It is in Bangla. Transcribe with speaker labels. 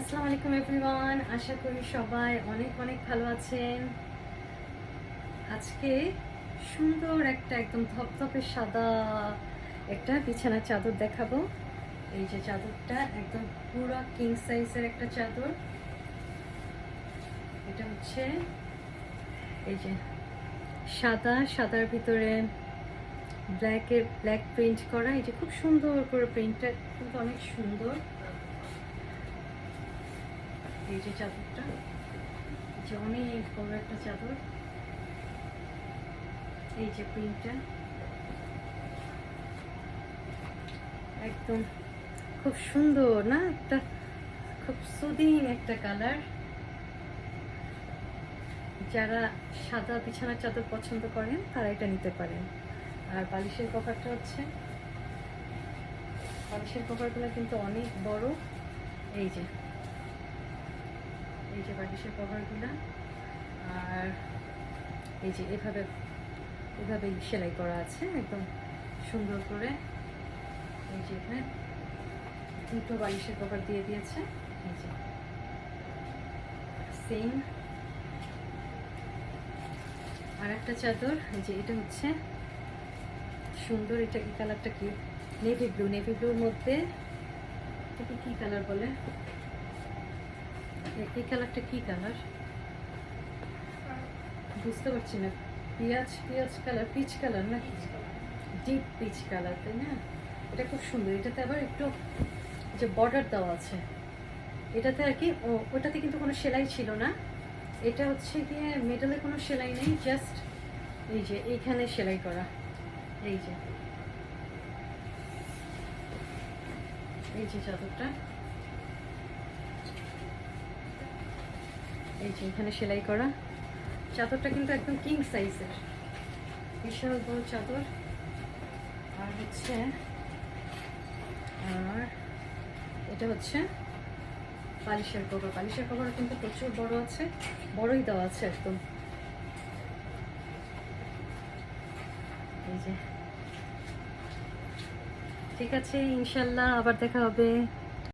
Speaker 1: আসসালামু আলাইকুম এভরিওয়ান, আশা করি সবাই অনেক অনেক ভালো আছেন। আজকে সুন্দর একটা একদম ধপধপে সাদা একটা বিছানার চাদর দেখাবো। এই যে চাদরটা একদম পুরো কিং সাইজের একটা চাদর। এটা হচ্ছে এই যে সাদার ভিতরে ব্ল্যাক প্রিন্ট করা। এই যে খুব সুন্দর করে প্রিন্টটা কিন্তু অনেক সুন্দর। এই যে চাদরটা, এই যে অনেক বড় একটা চাদর। এই যে প্রিন্টটা একদম খুব সুন্দর না, একটা খুব সুদিং একটা কালার। যারা সাদা বিছানার চাদর পছন্দ করেন তারা এটা নিতে পারেন। আর বালিশের কভারটা হচ্ছে, বালিশের কভারগুলো কিন্তু অনেক বড়। এই যে বালিশের কভারগুলো। আর এই যে এভাবে সেলাই করা আছে একদম সুন্দর করে। এই যে এখানে দুটো বালিশের কভার দিয়ে দিয়েছে। এই যে সেম আর একটা চাদর। এই যে এটা হচ্ছে সুন্দর, এটা কি কালারটা, কি নেভি ব্লুর মধ্যে। এটাকে কি কালার বলে, এই কালারটা কি কালার বুঝতে পারছি না। পিঁয়াজ কালার, পিচ কালার না, ডিপ পিচ কালার, তাই না? এটা খুব সুন্দর। এটাতে আবার একটু যে বর্ডার দেওয়া আছে এটাতে আর কি। ওটাতে কিন্তু কোনো সেলাই ছিল না। এটা হচ্ছে গিয়ে মেডালে কোনো সেলাই নেই, জাস্ট এই যে এইখানে সেলাই করা। এই যে চাদরটা, এই যে এখানে সেলাই করা। চাদরটা কিন্তু একদম কিং সাইজের, বিশাল বড় চাদর। আর হচ্ছে এটা হচ্ছে বালিশের কভার কিন্তু প্রচুর বড় আছে, বড়ই দেওয়া আছে একদম। এই যে ঠিক আছে, ইনশাল্লাহ আবার দেখা হবে।